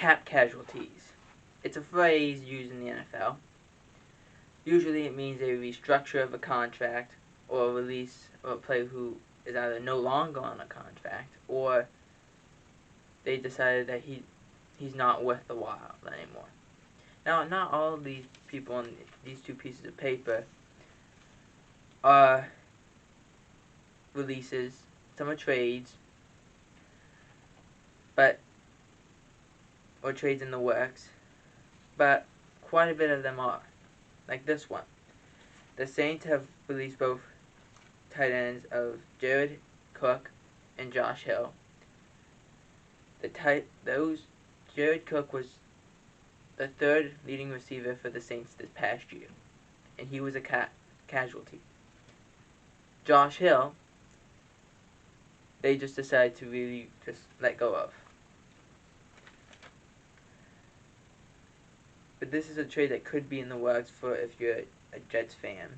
cap casualties. It's a phrase used in the NFL. Usually it means a restructure of a contract or a release of a player who is either no longer on a contract or they decided that he's not worth the while anymore. Now, not all of these people on these two pieces of paper are releases. Some are trades, or trades in the works, but quite a bit of them are. Like this one. The Saints have released both tight ends of Jared Cook and Josh Hill. Jared Cook was the third leading receiver for the Saints this past year, and he was a casualty. Josh Hill, they just decided to really just let go of. But this is a trade that could be in the works for if you're a Jets fan.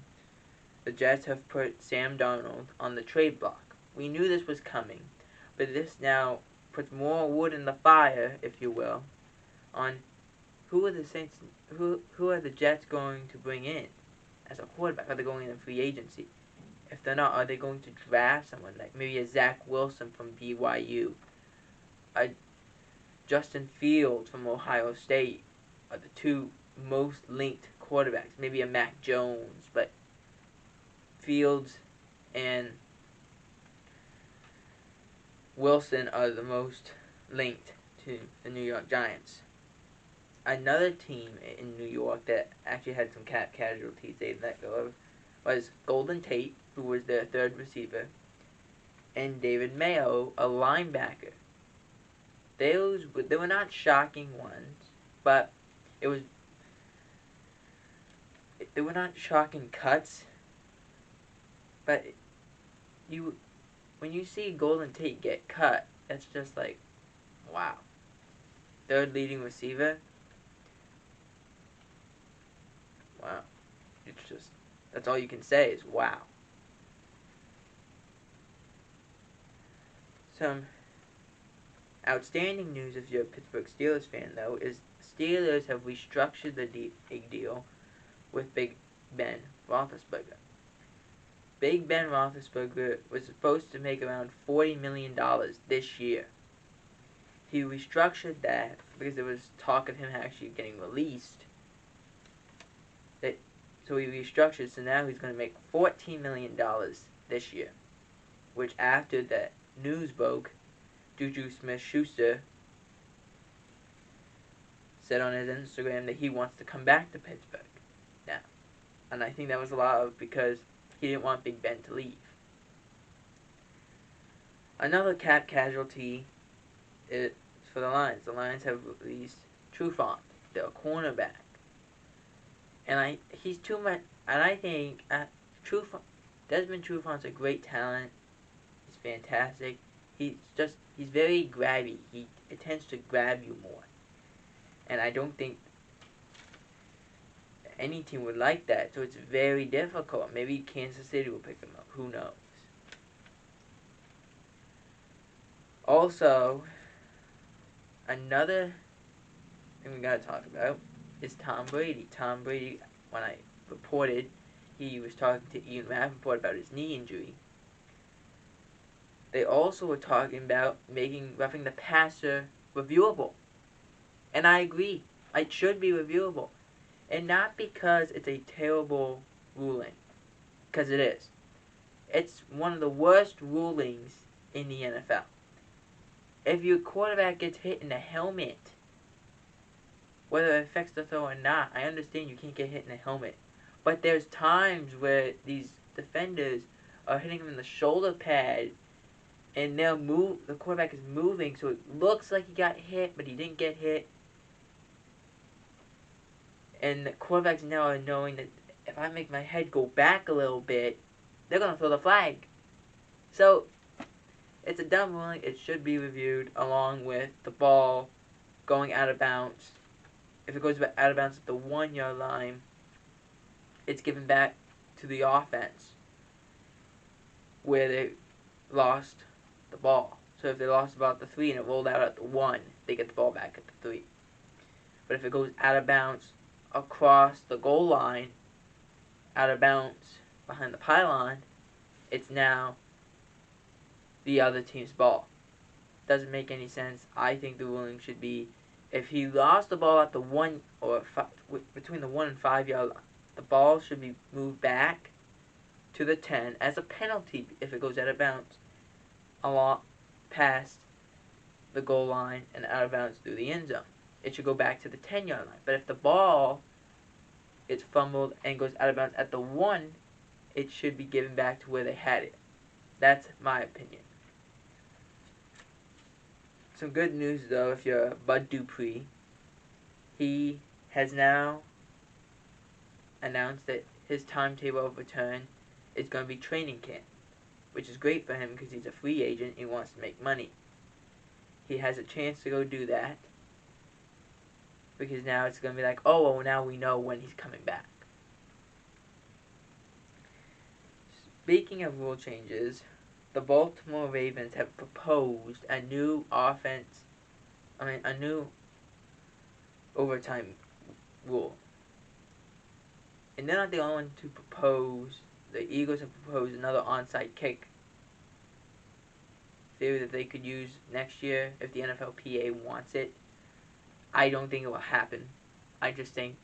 The Jets have put Sam Darnold on the trade block. We knew this was coming, but this now puts more wood in the fire, if you will, on who are the Saints, who are the Jets going to bring in as a quarterback? Are they going in free agency? If they're not, are they going to draft someone like maybe a Zach Wilson from BYU, a Justin Fields from Ohio State? Are the two most linked quarterbacks? Maybe a Mac Jones, but Fields and Wilson are the most linked to the New York Giants. Another team in New York that actually had some cap casualties they let go of was Golden Tate, who was their third receiver, and David Mayo, a linebacker. They were not shocking ones, but they were not shocking cuts. But when you see Golden Tate get cut, it's just like, wow. Third leading receiver. Wow. It's just, that's all you can say is wow. Some outstanding news if you're a Pittsburgh Steelers fan, though, is Steelers have restructured the deal with Big Ben Roethlisberger. Big Ben Roethlisberger was supposed to make around $40 million this year. He restructured that because there was talk of him actually getting released. So he restructured, so now he's going to make $14 million this year. Which after that news broke, Juju Smith-Schuster said on his Instagram that he wants to come back to Pittsburgh now. And I think that was a lot of because he didn't want Big Ben to leave. Another cap casualty is for the Lions. The Lions have released Trufant, their cornerback. And he's too much. And I think Desmond Trufant's a great talent. He's fantastic. He's very grabby. He tends to grab you more. And I don't think any team would like that. So it's very difficult. Maybe Kansas City will pick him up. Who knows? Also, another thing we gotta talk about is Tom Brady. Tom Brady, when I reported, he was talking to Ian Rappaport about his knee injury. They also were talking about making roughing the passer reviewable. And I agree. It should be reviewable. And not because it's a terrible ruling. Because it is. It's one of the worst rulings in the NFL. If your quarterback gets hit in the helmet, whether it affects the throw or not, I understand you can't get hit in the helmet. But there's times where these defenders are hitting him in the shoulder pad, and the quarterback is moving, so it looks like he got hit, but he didn't get hit. And the quarterbacks now are knowing that if I make my head go back a little bit, they're going to throw the flag. So, it's a dumb ruling. It should be reviewed along with the ball going out of bounds. If it goes out of bounds at the 1 yard line, it's given back to the offense where they lost the ball. So if they lost the ball at the 3 and it rolled out at the 1, they get the ball back at the 3. But if it goes out of bounds across the goal line, out of bounds behind the pylon, it's now the other team's ball. Doesn't make any sense. I think the ruling should be, if he lost the ball at the 1 or between the 1 and 5 yard line, the ball should be moved back to the 10 as a penalty if it goes out of bounds along past the goal line and out of bounds through the end zone. It should go back to the 10 yard line. But if the ball gets fumbled and goes out of bounds at the 1, it should be given back to where they had it. That's my opinion. Some good news though, if you're Bud Dupree, he has now announced that his timetable of return is going to be training camp, which is great for him because he's a free agent and he wants to make money. He has a chance to go do that because now it's going to be like, oh, well, now we know when he's coming back. Speaking of rule changes, the Baltimore Ravens have proposed a new a new overtime rule. And they're not the only one to propose. The Eagles have proposed another onside kick theory that they could use next year if the NFLPA wants it. I don't think it will happen. I think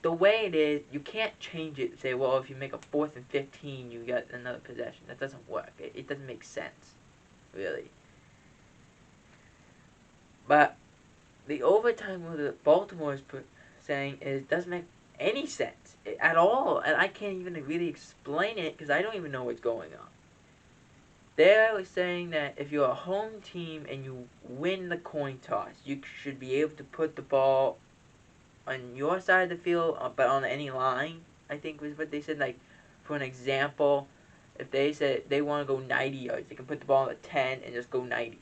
the way it is, you can't change it and say, well, if you make a 4th and 15, you get another possession. That doesn't work. It doesn't make sense, really. But the overtime rule that Baltimore is saying doesn't make any sense at all, and I can't even really explain it because I don't even know what's going on. They're saying that if you're a home team and you win the coin toss, you should be able to put the ball on your side of the field, but on any line, I think was what they said. Like, for an example, if they said they want to go 90 yards, they can put the ball on the 10 and just go 90.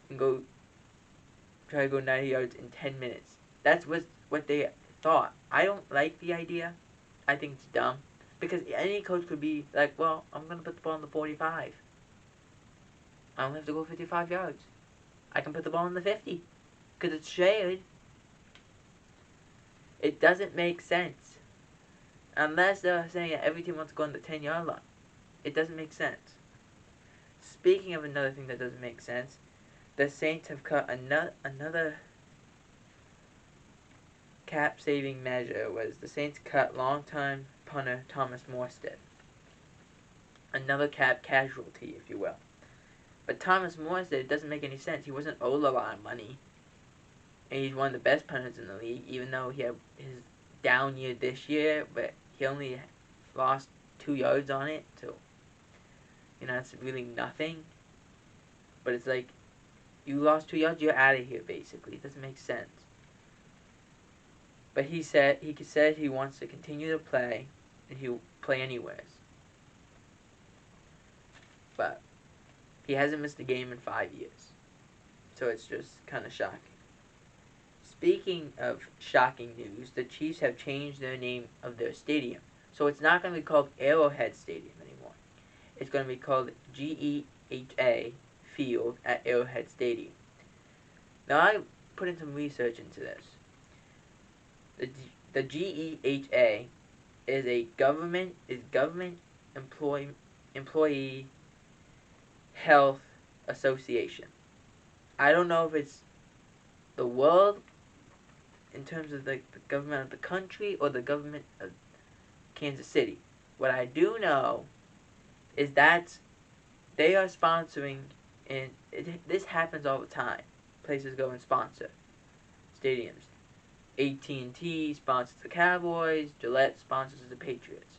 And try to go 90 yards in 10 minutes. That's what they thought. I don't like the idea. I think it's dumb. Because any coach could be like, well, I'm going to put the ball on the 45. I don't have to go 55 yards. I can put the ball on the 50. Because it's shared. It doesn't make sense. Unless they're saying that every team wants to go on the 10-yard line. It doesn't make sense. Speaking of another thing that doesn't make sense, the Saints have cut another cap-saving measure. Was the Saints cut longtime punter Thomas Morstead. Another cap casualty, if you will. But Thomas Morstead, it doesn't make any sense. He wasn't owed a lot of money. And he's one of the best punters in the league, even though he had his down year this year, but he only lost 2 yards on it, so, it's really nothing. But it's like, you lost 2 yards, you're out of here, basically. It doesn't make sense. But he said he wants to continue to play, and he'll play anywhere. But he hasn't missed a game in 5 years. So it's just kind of shocking. Speaking of shocking news, the Chiefs have changed their name of their stadium. So it's not going to be called Arrowhead Stadium anymore. It's going to be called GEHA Field at Arrowhead Stadium. Now I put in some research into this. The GEHA is government employee health association. I don't know if it's the world in terms of the government of the country or the government of Kansas City. What I do know is that they are sponsoring, and this happens all the time. Places go and sponsor stadiums. AT&T sponsors the Cowboys. Gillette sponsors the Patriots.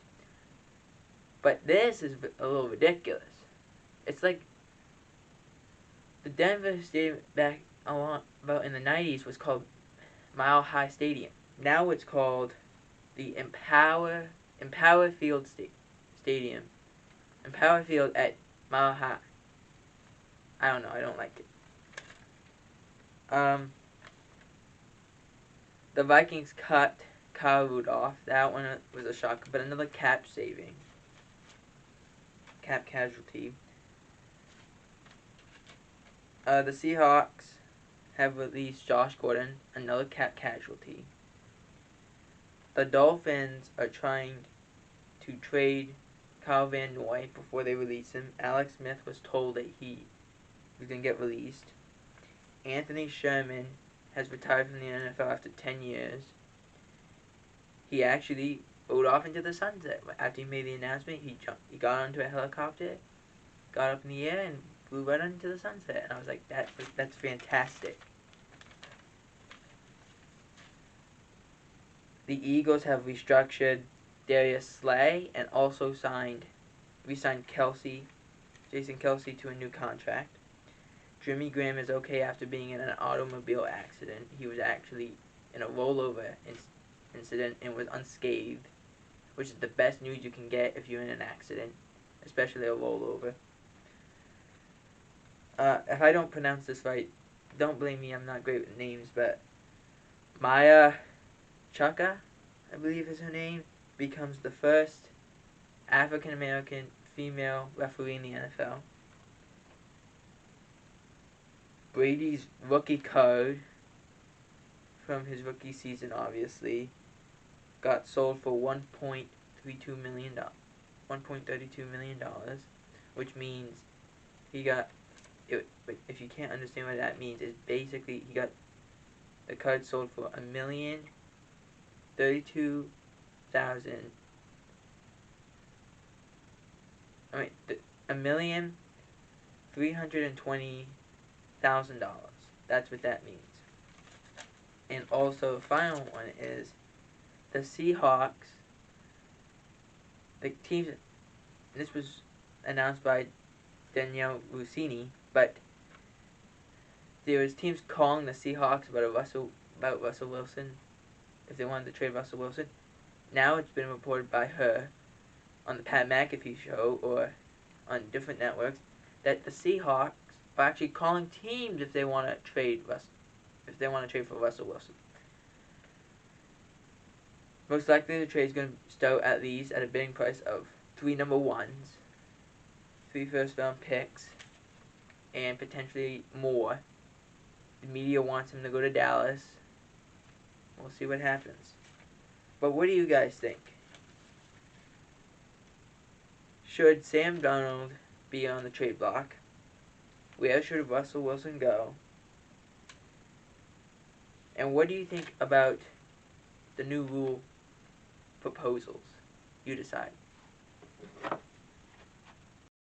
But this is a little ridiculous. It's like the Denver Stadium back about in the 90s was called Mile High Stadium. Now it's called the Empower Field Stadium. Empower Field at Mile High. I don't know. I don't like it. The Vikings cut Kyle Rudolph. That one was a shock, but another cap casualty. The Seahawks have released Josh Gordon, another cap casualty. The Dolphins are trying to trade Kyle Van Noy before they release him. Alex Smith was told that he was going to get released. Anthony Sherman has retired from the NFL after 10 years. He actually rode off into the sunset. After he made the announcement, he got onto a helicopter, got up in the air, and flew right into the sunset. And I was like, that's fantastic. The Eagles have restructured Darius Slay and also re-signed Jason Kelsey to a new contract. Jimmy Graham is okay after being in an automobile accident. He was actually in a rollover incident and was unscathed, which is the best news you can get if you're in an accident, especially a rollover. If I don't pronounce this right, don't blame me, I'm not great with names, but Maya Chaka, I believe is her name, becomes the first African-American female referee in the NFL. Brady's rookie card from his rookie season, obviously, got sold for $1.32 million, which means he got, if you can't understand what that means, is basically he got the card sold for $1,320,000. That's what that means. And also, the final one is the Seahawks. The teams. This was announced by Danielle Rossini, but there was teams calling the Seahawks about Russell Wilson, if they wanted to trade Russell Wilson. Now it's been reported by her on the Pat McAfee show or on different networks that the Seahawks are actually calling teams if they want to trade for Russell Wilson. Most likely the trade is going to start at least at a bidding price of 3 number ones, 3 first-round picks, and potentially more. The media wants him to go to Dallas. We'll see what happens. But what do you guys think? Should Sam Darnold be on the trade block? Where should Russell Wilson go? And what do you think about the new rule proposals? You decide.